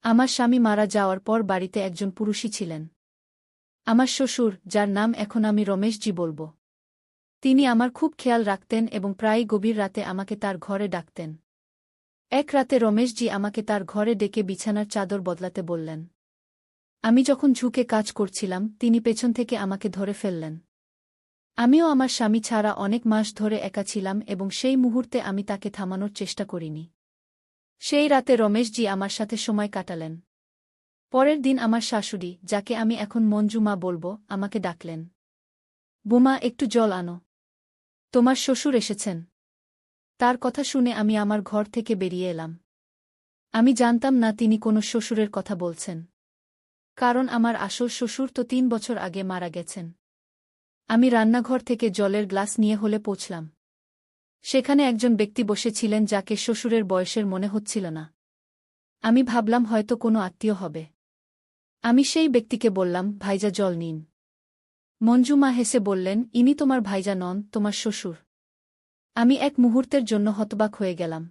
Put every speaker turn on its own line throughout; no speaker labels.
আমার স্বামী মারা যাওয়ার পর বাড়িতে একজন পুরুষই ছিলেন। আমার শ্বশুর, যার নাম এখন আমি রমেশজি বলব। তিনি আমার খুব খেয়াল রাখতেন এবং প্রায়ই গভীর রাতে আমাকে তার ঘরে ডাকতেন। এক রাতে রমেশজি আমাকে তার ঘরে ডেকে বিছানার চাদর বদলাতে বললেন। আমি যখন ঝুঁকে কাজ করছিলাম, তিনি পেছন থেকে আমাকে ধরে ফেললেন। আমিও আমার স্বামী ছাড়া অনেক মাস ধরে একা ছিলাম এবং সেই মুহূর্তে আমি তাকে থামানোর চেষ্টা করিনি। সেই রাতে রমেশজি আমার সাথে সময় কাটালেন। পরের দিন আমার শাশুড়ি, যাকে আমি এখন মঞ্জু মা বলব, আমাকে ডাকলেন। বোমা, একটু জল আনো। তোমার শ্বশুর এসেছেন। তার কথা শুনে আমি আমার ঘর থেকে বেরিয়ে এলাম। আমি জানতাম না তিনি কোনো শ্বশুরের কথা বলছেন। কারণ আমার আসল শ্বশুর তো 3 বছর আগে মারা গেছেন। আমি রান্নাঘর থেকে জলের গ্লাস নিয়ে হলে পৌঁছলাম। সেখানে একজন ব্যক্তি বসেছিলেন যাকে শ্বশুরের বয়সের মনে হচ্ছিল না। আমি ভাবলাম হয়তো কোনো আত্মীয় হবে। আমি সেই ব্যক্তিকে বললাম, ভাইজা জল নিন। মঞ্জু মা হেসে বললেন, ইনি তোমার ভাইজা নন, তোমার শ্বশুর। আমি এক মুহূর্তের জন্য হতবাক হয়ে গেলাম।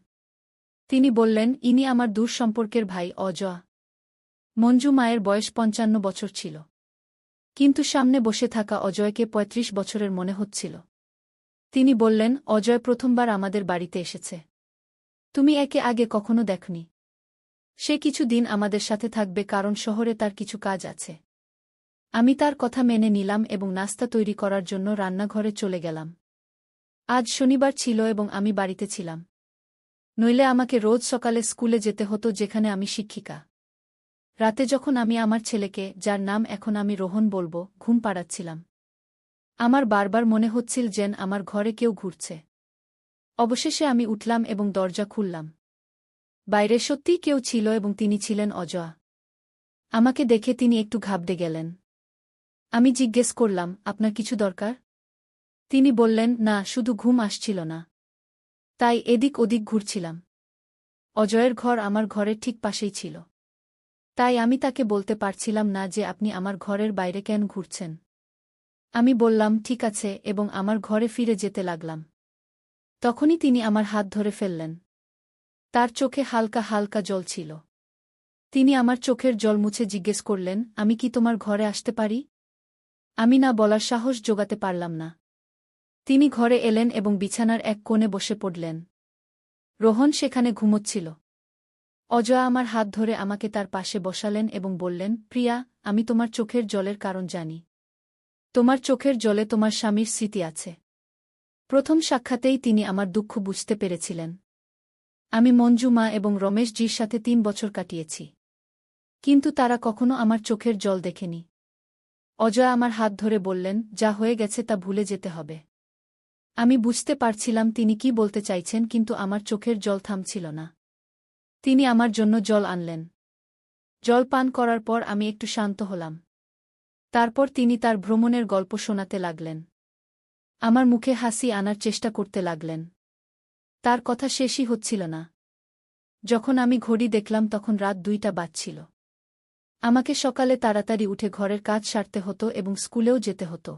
তিনি বললেন, ইনি আমার দূর সম্পর্কের ভাই অজয়। মঞ্জু মায়ের বয়স 55 বছর ছিল। কিন্তু সামনে বসে থাকা অজয়কে 35 বছরের মনে হচ্ছিল। তিনি বললেন, অজয় প্রথমবার আমাদের বাড়িতে এসেছে। তুমি একে আগে কখনো দেখনি। সে কিছু দিন আমাদের সাথে থাকবে কারণ শহরে তার কিছু কাজ আছে। আমি তার কথা মেনে নিলাম এবং নাস্তা তৈরি করার জন্য রান্নাঘরে চলে গেলাম। আজ শনিবার ছিল এবং আমি বাড়িতে ছিলাম। নইলে আমাকে রোজ সকালে স্কুলে যেতে হতো, যেখানে আমি শিক্ষিকা। রাতে যখন আমি আমার ছেলেকে, যার নাম এখন আমি রোহন বলব, ঘুম পাড়াচ্ছিলাম, আমার বারবার মনে হচ্ছিল যেন আমার ঘরে কেউ ঘুরছে। অবশেষে আমি উঠলাম এবং দরজা খুললাম। বাইরে সত্যিই কেউ ছিল এবং তিনি ছিলেন অজয়। আমাকে দেখে তিনি একটু ঘাবড়ে গেলেন। আমি জিজ্ঞেস করলাম, আপনার কিছু দরকার? তিনি বললেন, না, শুধু ঘুম আসছিল না, তাই এদিক ওদিক ঘুরছিলাম। অজয়ের ঘর আমার ঘরের ঠিক পাশেই ছিল। তাই আমি তাকে বলতে পারছিলাম না যে আপনি আমার ঘরের বাইরে কেন ঘুরছেন। আমি বললাম, ঠিক আছে, এবং আমার ঘরে ফিরে যেতে লাগলাম। তখনই তিনি আমার হাত ধরে ফেললেন। তার চোখে হালকা হালকা জল ছিল। তিনি আমার চোখের জল মুছে জিজ্ঞেস করলেন, আমি কি তোমার ঘরে আসতে পারি? আমি না বলার সাহস জোগাতে পারলাম না। তিনি ঘরে এলেন এবং বিছানার এক কোণে বসে পড়লেন। রোহন সেখানে ঘুমোচ্ছিল। অজয় আমার হাত ধরে আমাকে তার পাশে বসালেন এবং বললেন, প্রিয়া, আমি তোমার চোখের জলের কারণ জানি। তোমার চোখের জলে তোমার স্বামীর স্মৃতি আছে। প্রথম সাক্ষাতেই তিনি আমার দুঃখ বুঝতে পেরেছিলেন। আমি মঞ্জু মা এবং রমেশজির সাথে 3 বছর কাটিয়েছি। কিন্তু তারা কখনো আমার চোখের জল দেখেনি। অজয় আমার হাত ধরে বললেন, যা হয়ে গেছে তা ভুলে যেতে হবে। আমি বুঝতে পারছিলাম তিনি কি বলতে চাইছেন, কিন্তু আমার চোখের জল থামছিল না। তিনি আমার জন্য জল আনলেন। জল পান করার পর আমি একটু শান্ত হলাম। তারপর তিনি তার ভ্রমণের গল্প শোনাতে লাগলেন। আমার মুখে হাসি আনার চেষ্টা করতে লাগলেন। তার কথা শেষই হচ্ছিল না। যখন আমি ঘড়ি দেখলাম তখন রাত 2টা বাজছিল। আমাকে সকালে তাড়াতাড়ি উঠে ঘরের কাজ সারতে হতো এবং স্কুলেও যেতে হতো।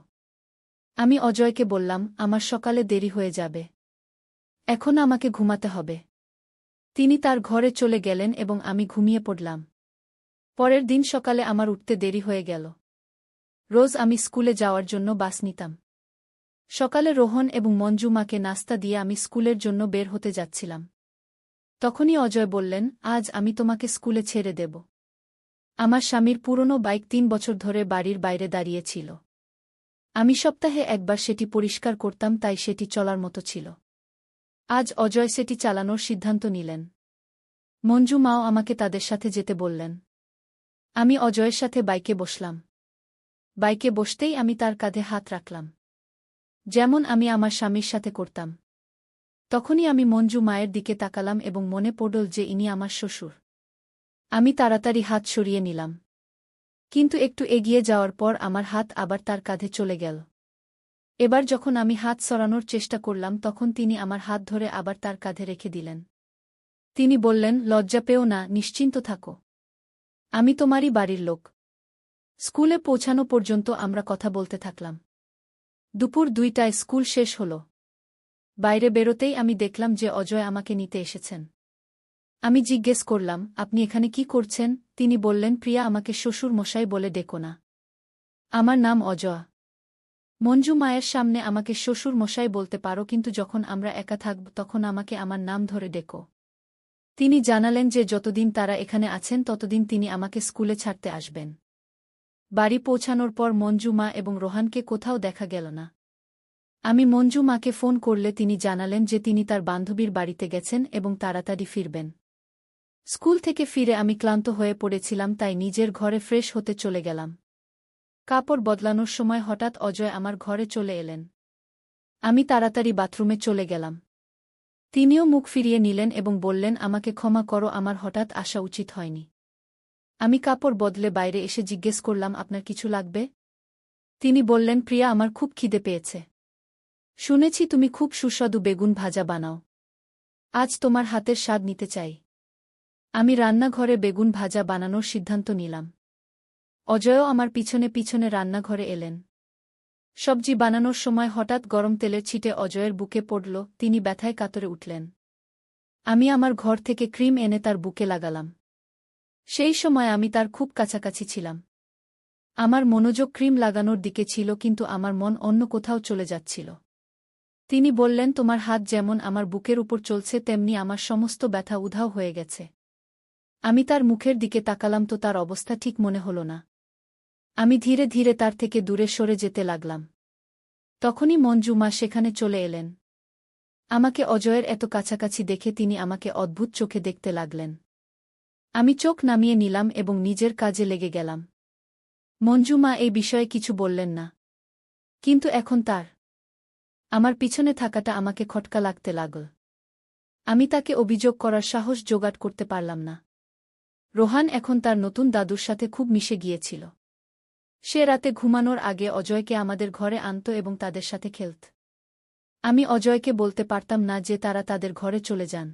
আমি অজয়কে বললাম, আমার সকালে দেরি হয়ে যাবে। এখন আমাকে ঘুমাতে হবে। তিনি তার ঘরে চলে গেলেন এবং আমি ঘুমিয়ে পড়লাম। পরের দিন সকালে আমার উঠতে দেরি হয়ে গেল। রোজ আমি স্কুলে যাওয়ার জন্য বাস নিতাম। সকালে রোহন এবং মঞ্জু মাকে নাস্তা দিয়ে আমি স্কুলের জন্য বের হতে যাচ্ছিলাম। তখনই অজয় বললেন, আজ আমি তোমাকে স্কুলে ছেড়ে দেব। আমার স্বামীর পুরনো বাইক 3 বছর ধরে বাড়ির বাইরে দাঁড়িয়েছিল। আমি সপ্তাহে একবার সেটি পরিষ্কার করতাম, তাই সেটি চলার মতো ছিল। আজ অজয় সেটি চালানোর সিদ্ধান্ত নিলেন। মঞ্জু মাও আমাকে তাদের সাথে যেতে বললেন। আমি অজয়ের সাথে বাইকে বসলাম। বাইকে বসতেই আমি তার কাঁধে হাত রাখলাম, যেমন আমি আমার স্বামীর সাথে করতাম। তখনই আমি মঞ্জু মায়ের দিকে তাকালাম এবং মনে পড়ল যে ইনি আমার শ্বশুর। আমি তাড়াতাড়ি হাত সরিয়ে নিলাম। কিন্তু একটু এগিয়ে যাওয়ার পর আমার হাত আবার তার কাঁধে চলে গেল। এবার যখন আমি হাত সরানোর চেষ্টা করলাম তখন তিনি আমার হাত ধরে আবার তার কাঁধে রেখে দিলেন। তিনি বললেন, লজ্জা পেও না, নিশ্চিন্ত থাকো। আমি তোমারই বাড়ির লোক। স্কুলে পৌঁছানো পর্যন্ত আমরা কথা বলতে থাকলাম। দুপুর 2টায় স্কুল শেষ হল। বাইরে বেরোতেই আমি দেখলাম যে অজয় আমাকে নিতে এসেছেন। আমি জিজ্ঞেস করলাম, আপনি এখানে কি করছেন? তিনি বললেন, প্রিয়া, আমাকে শ্বশুর মশাই বলে ডেকো না। আমার নাম অজয়। মঞ্জু মায়ের সামনে আমাকে শ্বশুর মশাই বলতে পারো, কিন্তু যখন আমরা একা থাকব তখন আমাকে আমার নাম ধরে ডেকো। তিনি জানালেন যে যতদিন তারা এখানে আছেন ততদিন তিনি আমাকে স্কুলে ছাড়তে আসবেন। বাড়ি পৌঁছানোর পর মঞ্জু মা এবং রোহানকে কোথাও দেখা গেল না। আমি মঞ্জু মাকে ফোন করলে তিনি জানালেন যে তিনি তার বান্ধবীর বাড়িতে গেছেন এবং তাড়াতাড়ি ফিরবেন। স্কুল থেকে ফিরে আমি ক্লান্ত হয়ে পড়েছিলাম, তাই নিজের ঘরে ফ্রেশ হতে চলে গেলাম। কাপড় বদলানোর সময় হঠাৎ অজয় আমার ঘরে চলে এলেন। আমি তাড়াতাড়ি বাথরুমে চলে গেলাম। তিনিও মুখ ফিরিয়ে নিলেন এবং বললেন, আমাকে ক্ষমা করো, আমার হঠাৎ আসা উচিত হয়নি। আমি কাপড় বদলে বাইরে এসে জিজ্ঞেস করলাম, আপনার কিছু লাগবে? তিনি বললেন, প্রিয়া, আমার খুব খিদে পেয়েছে। শুনেছি তুমি খুব সুস্বাদু বেগুন ভাজা বানাও। আজ তোমার হাতের স্বাদ নিতে চাই। আমি রান্নাঘরে বেগুন ভাজা বানানোর সিদ্ধান্ত নিলাম। অজয়ও আমার পিছনে পিছনে রান্নাঘরে এলেন। সবজি বানানোর সময় হঠাৎ গরম তেলের ছিটে অজয়ের বুকে পড়ল, তিনি ব্যথায় কাতরে উঠলেন। আমি আমার ঘর থেকে ক্রিম এনে তার বুকে লাগালাম। সেই সময় আমি তার খুব কাছাকাছি ছিলাম। আমার মনোযোগ ক্রিম লাগানোর দিকে ছিল, কিন্তু আমার মন অন্য কোথাও চলে যাচ্ছিল। তিনি বললেন, তোমার হাত যেমন আমার বুকের উপর চলছে তেমনি আমার সমস্ত ব্যথা উধাও হয়ে গেছে। আমি তার মুখের দিকে তাকালাম তো তার অবস্থা ঠিক মনে হল না। আমি ধীরে ধীরে তার থেকে দূরে সরে যেতে লাগলাম। তখনই মঞ্জু মা সেখানে চলে এলেন। আমাকে অজয়ের এত কাছাকাছি দেখে তিনি আমাকে অদ্ভুত চোখে দেখতে লাগলেন। আমি চোখ নামিয়ে নিলাম এবং নিজের কাজে লেগে গেলাম। মঞ্জু মা এই বিষয়ে কিছু বললেন না। কিন্তু এখন তার আমার পিছনে থাকাটা আমাকে খটকা লাগতে লাগল। আমি তাকে অভিযোগ করার সাহস জোগাড় করতে পারলাম না। রোহান এখন তার নতুন দাদুর সাথে খুব মিশে গিয়েছিল। সে রাতে ঘুমানোর আগে অজয়কে আমাদের ঘরে আনত এবং তাদের সাথে খেলত। আমি অজয়কে বলতে পারতাম না যে তারা তাদের ঘরে চলে যান,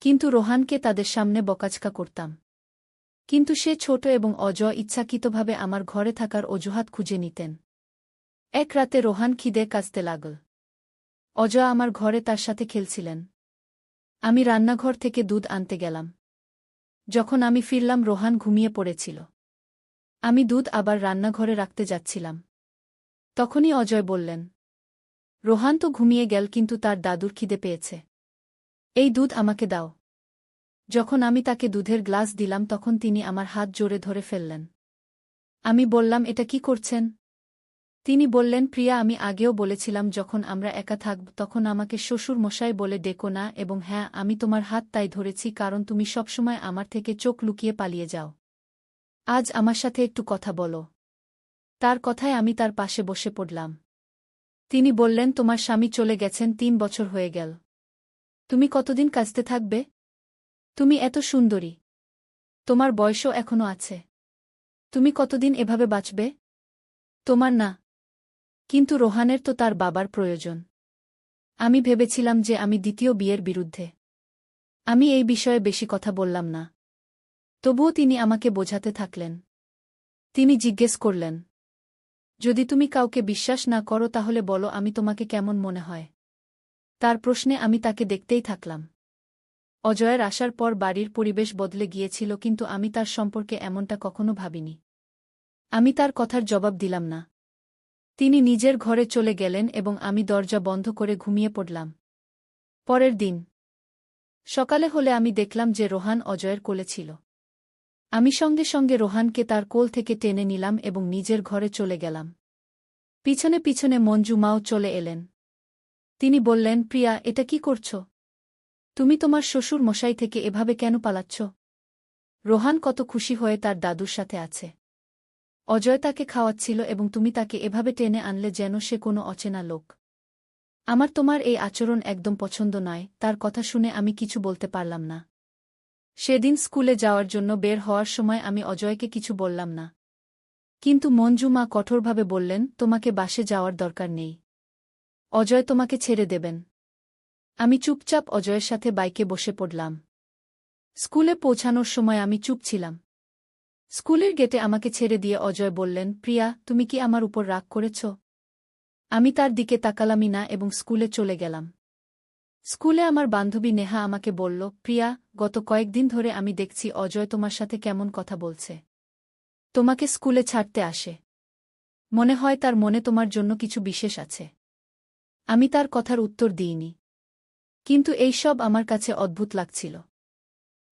কিন্তু রোহানকে তাদের সামনে বকাঝকা করতাম। কিন্তু সে ছোট এবং অজয় ইচ্ছাকৃতভাবে আমার ঘরে থাকার অজুহাত খুঁজে নিতেন। এক রাতে রোহান খিদে কাঁদতে লাগল। অজয় আমার ঘরে তার সাথে খেলছিলেন। আমি রান্নাঘর থেকে দুধ আনতে গেলাম। যখন আমি ফিরলাম রোহান ঘুমিয়ে পড়েছিল। আমি দুধ আবার রান্নাঘরে রাখতে যাচ্ছিলাম। তখনই অজয় বললেন, রোহান তো ঘুমিয়ে গেল, কিন্তু তার দাদুর খিদে পেয়েছে। এই দুধ আমাকে দাও। যখন আমি তাকে দুধের গ্লাস দিলাম তখন তিনি আমার হাত জোরে ধরে ফেললেন। আমি বললাম, এটা কি করছেন? তিনি বললেন, প্রিয়া, আমি আগেও বলেছিলাম যখন আমরা একা থাকব তখন আমাকে শ্বশুর মশাই বলে ডেকো না, এবং হ্যাঁ, আমি তোমার হাত তাই ধরেছি কারণ তুমি সবসময় আমার থেকে চোখ লুকিয়ে পালিয়ে যাও। আজ আমার সাথে একটু কথা বলো। তার কথায় আমি তার পাশে বসে পড়লাম। তিনি বললেন, তোমার স্বামী চলে গেছেন 3 বছর হয়ে গেল। তুমি কতদিন কাঁদতে থাকবে? তুমি এত সুন্দরী। তোমার বয়সও এখনো আছে। তুমি কতদিন এভাবে বাঁচবে? তোমার না, কিন্তু রোহানের তো তার বাবার প্রয়োজন। আমি ভেবেছিলাম যে আমি দ্বিতীয় বিয়ের বিরুদ্ধে। আমি এই বিষয়ে বেশি কথা বললাম না। তবুও তিনি আমাকে বোঝাতে থাকলেন। তিনি জিজ্ঞেস করলেন, যদি তুমি কাউকে বিশ্বাস না করো তাহলে বলো আমি তোমাকে কেমন মনে হয়। তার প্রশ্নে আমি তাকে দেখতেই থাকলাম। অজয়ের আসার পর বাড়ির পরিবেশ বদলে গিয়েছিল, কিন্তু আমি তার সম্পর্কে এমনটা কখনো ভাবিনি। আমি তার কথার জবাব দিলাম না। তিনি নিজের ঘরে চলে গেলেন এবং আমি দরজা বন্ধ করে ঘুমিয়ে পড়লাম। পরের দিন সকালে হলে আমি দেখলাম যে রোহান অজয়ের কোলে ছিল। আমি সঙ্গে সঙ্গে রোহানকে তার কোল থেকে টেনে নিলাম এবং নিজের ঘরে চলে গেলাম। পিছনে পিছনে মঞ্জু মাও চলে এলেন। তিনি বললেন, প্রিয়া, এটা কি করছ? তুমি তোমার শ্বশুর মশাই থেকে এভাবে কেন পালাচ্ছ? রোহান কত খুশি হয়ে তার দাদুর সাথে আছে। অজয় তাকে খাওয়াচ্ছিল এবং তুমি তাকে এভাবে টেনে আনলে যেন সে কোনো অচেনা লোক। আমার তোমার এই আচরণ একদম পছন্দ নয়। তার কথা শুনে আমি কিছু বলতে পারলাম না। সেদিন স্কুলে যাওয়ার জন্য বের হওয়ার সময় আমি অজয়কে কিছু বললাম না। কিন্তু মঞ্জু মা কঠোরভাবে বললেন, তোমাকে বাসে যাওয়ার দরকার নেই। অজয় তোমাকে ছেড়ে দেবেন। আমি চুপচাপ অজয়ের সাথে বাইকে বসে পড়লাম। স্কুলে পৌঁছানোর সময় আমি চুপ ছিলাম। স্কুলের গেটে আমাকে ছেড়ে দিয়ে অজয় বললেন, প্রিয়া, তুমি কি আমার উপর রাগ করেছ? আমি তার দিকে তাকালামই না এবং স্কুলে চলে গেলাম। স্কুলে আমার বান্ধবী নেহা আমাকে বলল, প্রিয়া, গত কয়েকদিন ধরে আমি দেখছি অজয় তোমার সাথে কেমন কথা বলছে। তোমাকে স্কুলে ছাড়তে আসে। মনে হয় তার মনে তোমার জন্য কিছু বিশেষ আছে। আমি তার কথার উত্তর দিইনি। কিন্তু এই সব আমার কাছে অদ্ভুত লাগছিল।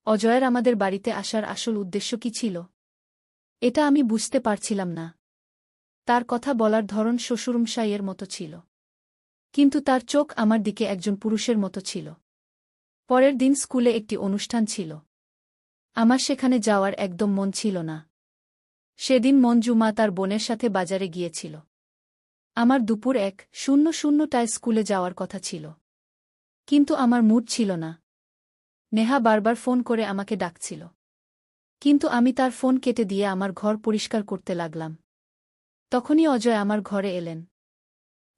অজয়ের আমাদের বাড়িতে আসার আসল উদ্দেশ্য কি ছিল? এটা আমি বুঝতে পারছিলাম না। তার কথা বলার ধরন শ্বশুরমশাইয়ের মতো ছিল। কিন্তু তার চোখ আমার দিকে একজন পুরুষের মতো ছিল। পরের দিন স্কুলে একটি অনুষ্ঠান ছিল। আমার সেখানে যাওয়ার একদম মন ছিল না। সেদিন মঞ্জু মা তার বোনের সাথে বাজারে গিয়েছিল। আমার দুপুর 1:00টায় স্কুলে যাওয়ার কথা ছিল। কিন্তু আমার মুড ছিল না। নেহা বারবার ফোন করে আমাকে ডাকছিল। কিন্তু আমি তার ফোন কেটে দিয়ে আমার ঘর পরিষ্কার করতে লাগলাম। তখনই অজয় আমার ঘরে এলেন।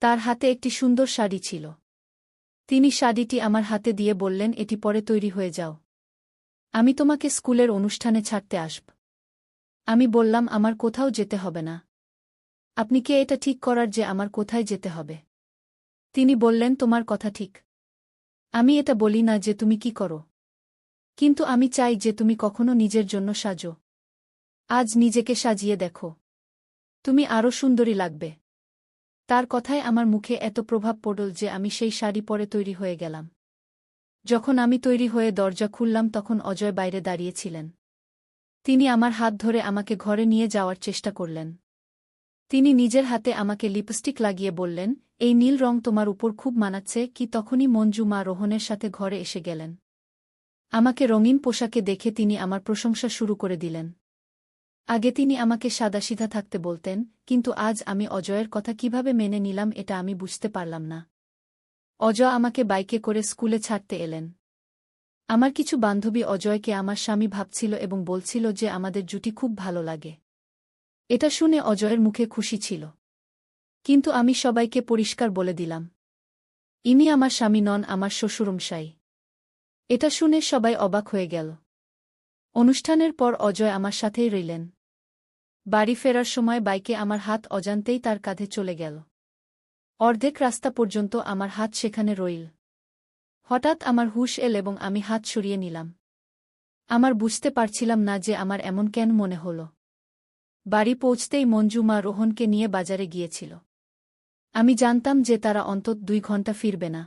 তার হাতে একটি সুন্দর শাড়ি ছিল। তিনি শাড়িটি আমার হাতে দিয়ে বললেন, এটি পরে তৈরি হয়ে যাও। আমি তোমাকে স্কুলের অনুষ্ঠানে ছাড়তে আসব। আমি বললাম, আমার কোথাও যেতে হবে না। আপনি কে এটা ঠিক করার যে আমার কোথায় যেতে হবে? তিনি বললেন, তোমার কথা ঠিক। আমি এটা বলি না যে তুমি কি করো। কিন্তু আমি চাই যে তুমি কখনো নিজের জন্য সাজো। আজ নিজেকে সাজিয়ে দেখো। তুমি আরও সুন্দরী লাগবে। তার কথায় আমার মুখে এত প্রভাব পড়ল যে আমি সেই শাড়ি পরে তৈরি হয়ে গেলাম। যখন আমি তৈরি হয়ে দরজা খুললাম তখন অজয় বাইরে দাঁড়িয়েছিলেন। তিনি আমার হাত ধরে আমাকে ঘরে নিয়ে যাওয়ার চেষ্টা করলেন। তিনি নিজের হাতে আমাকে লিপস্টিক লাগিয়ে বললেন, এই নীল রং তোমার উপর খুব মানাচ্ছে কি। তখনই মঞ্জু মা রোহনের সাথে ঘরে এসে গেলেন। আমাকে রঙিন পোশাকে দেখে তিনি আমার প্রশংসা শুরু করে দিলেন। আগে তিনি আমাকে সাদাসিধা থাকতে বলতেন, কিন্তু আজ আমি অজয়ের কথা কিভাবে মেনে নিলাম এটা আমি বুঝতে পারলাম না। অজয় আমাকে বাইকে করে স্কুলে ছাড়তে এলেন। আমার কিছু বান্ধবী অজয়কে আমার স্বামী ভাবছিল এবং বলছিল যে আমাদের জুটি খুব ভালো লাগে। এটা শুনে অজয়ের মুখে খুশি ছিল। কিন্তু আমি সবাইকে পরিষ্কার বলে দিলাম, ইনি আমার স্বামী নন, আমার শ্বশুরমশাই। এটা শুনে সবাই অবাক হয়ে গেল। অনুষ্ঠানের পর অজয় আমার সাথেই রইলেন। বাড়ি ফেরার সময় বাইকে আমার হাত অজান্তেই তার কাঁধে চলে গেল। অর্ধেক রাস্তা পর্যন্ত আমার হাত সেখানে রইল। হঠাৎ আমার হুঁশ এল এবং আমি হাত সরিয়ে নিলাম। আমার বুঝতে পারছিলাম না যে আমার এমন কেন মনে হল। বাড়ি পৌঁছতেই মঞ্জু মা রোহনকে নিয়ে বাজারে গিয়েছিল। আমি জানতাম যে তারা অন্তত 2 ঘন্টা ফিরবে না।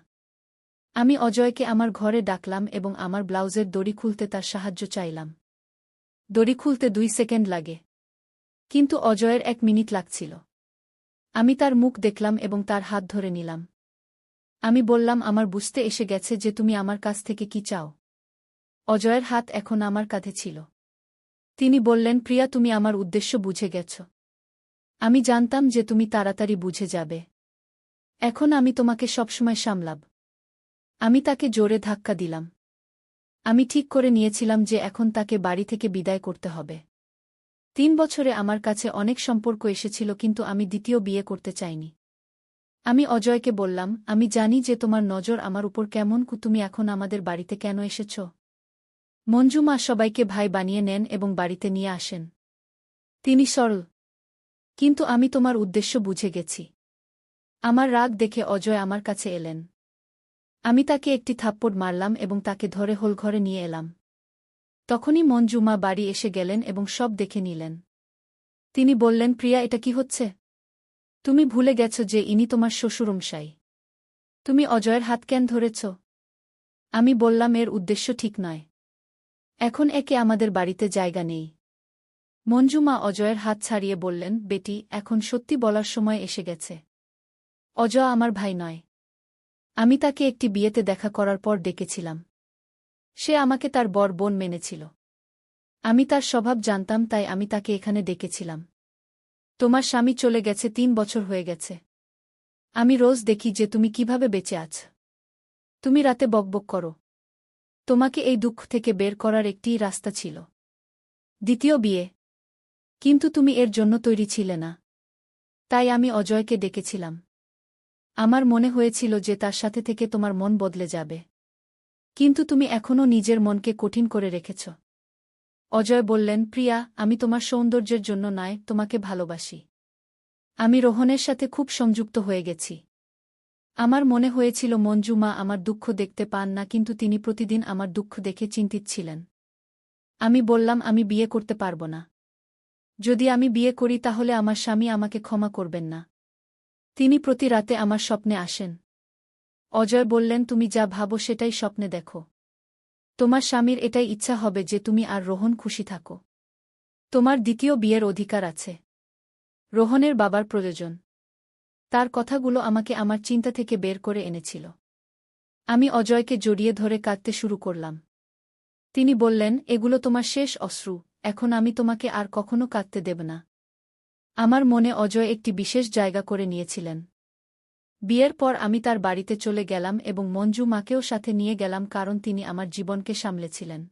আমি অজয়কে আমার ঘরে ডাকলাম এবং আমার ব্লাউজের দড়ি খুলতে তার সাহায্য চাইলাম। দড়ি খুলতে 2 সেকেন্ড লাগে। কিন্তু অজয়ের 1 মিনিট লাগছিল। আমি তার মুখ দেখলাম এবং তার হাত ধরে নিলাম। আমি বললাম, আমার বুঝতে এসে গেছে যে তুমি আমার কাছ থেকে কি চাও। অজয়ের হাত এখন আমার কাঁধে ছিল। তিনি বললেন, প্রিয়া, তুমি আমার উদ্দেশ্য বুঝে গেছ। আমি জানতাম যে তুমি তাড়াতাড়ি বুঝে যাবে। এখন আমি তোমাকে সবসময় সামলাব। আমি তাকে জোরে ধাক্কা দিলাম। আমি ঠিক করে নিয়েছিলাম যে এখন তাকে বাড়ি থেকে বিদায় করতে হবে। 3 বছরে আমার কাছে অনেক সম্পর্ক এসেছিল, কিন্তু আমি দ্বিতীয় বিয়ে করতে চাইনি। আমি অজয়কে বললাম, আমি জানি যে তোমার নজর আমার উপর কেমন, তুমি এখন আমাদের বাড়িতে কেন এসেছ? মঞ্জু মা সবাইকে ভাই বানিয়ে নেন এবং বাড়িতে নিয়ে আসেন। তিনি সরল। কিন্তু আমি তোমার উদ্দেশ্য বুঝে গেছি। আমার রাগ দেখে অজয় আমার কাছে এলেন। আমি তাকে একটি থাপ্পড় মারলাম এবং তাকে ধরে হোলঘরে নিয়ে এলাম। তখনই মঞ্জু মা বাড়ি এসে গেলেন এবং সব দেখে নিলেন। তিনি বললেন, প্রিয়া, এটা কি হচ্ছে? তুমি ভুলে গেছ যে ইনি তোমার শ্বশুরমশাই। তুমি অজয়ের হাত কেন ধরেছ? আমি বললাম, এর উদ্দেশ্য ঠিক নয়। এখন একে আমাদের বাড়িতে জায়গা নেই। মঞ্জু মা অজয়ের হাত ছাড়িয়ে বললেন, বেটি, এখন সত্যি বলার সময় এসে গেছে। অজয় আমার ভাই নয়। আমি তাকে একটি বিয়েতে দেখা করার পর ডেকেছিলাম। সে আমাকে তার বর বোন মেনেছিল। আমি তার স্বভাব জানতাম, তাই আমি তাকে এখানে ডেকেছিলাম। তোমার স্বামী চলে গেছে, 3 বছর হয়ে গেছে। আমি রোজ দেখি যে তুমি কিভাবে বেঁচে আছ। তুমি রাতে বকবক করো। তোমাকে এই দুঃখ থেকে বের করার একটিই রাস্তা ছিল, দ্বিতীয় বিয়ে। কিন্তু তুমি এর জন্য তৈরি ছিলে না। তাই আমি অজয়কে ডেকেছিলাম। আমার মনে হয়েছিল যে তার সাথে থেকে তোমার মন বদলে যাবে। কিন্তু তুমি এখনও নিজের মনকে কঠিন করে রেখেছ। অজয় বললেন, প্রিয়া, আমি তোমার সৌন্দর্যের জন্য নয়, তোমাকে ভালোবাসি। আমি রোহনের সাথে খুব সংযুক্ত হয়ে গেছি। আমার মনে হয়েছিল মঞ্জু মা আমার দুঃখ দেখতে পান না, কিন্তু তিনি প্রতিদিন আমার দুঃখ দেখে চিন্তিত ছিলেন। আমি বললাম, আমি বিয়ে করতে পারব না। যদি আমি বিয়ে করি তাহলে আমার স্বামী আমাকে ক্ষমা করবেন না। তিনি প্রতি রাতে আমার স্বপ্নে আসেন। অজয় বললেন, তুমি যা ভাবো সেটাই স্বপ্নে দেখো। তোমার স্বামীর এটাই ইচ্ছা হবে যে তুমি আর রোহন খুশি থাকো। তোমার দ্বিতীয় বিয়ের অধিকার আছে। রোহনের বাবার প্রয়োজন। তার কথাগুলো আমাকে আমার চিন্তা থেকে বের করে এনেছিল। আমি অজয়কে জড়িয়ে ধরে কাঁদতে শুরু করলাম। তিনি বললেন, এগুলো তোমার শেষ অশ্রু, এখন আমি তোমাকে আর কখনো কাঁদতে দেব না। আমার মনে অজয় একটি বিশেষ জায়গা করে নিয়েছিলেন। বিয়ের পর আমি তার বাড়িতে চলে গেলাম এবং মঞ্জু মাকেও সাথে নিয়ে গেলাম, কারণ তিনি আমার জীবনকে সামলেছিলেন।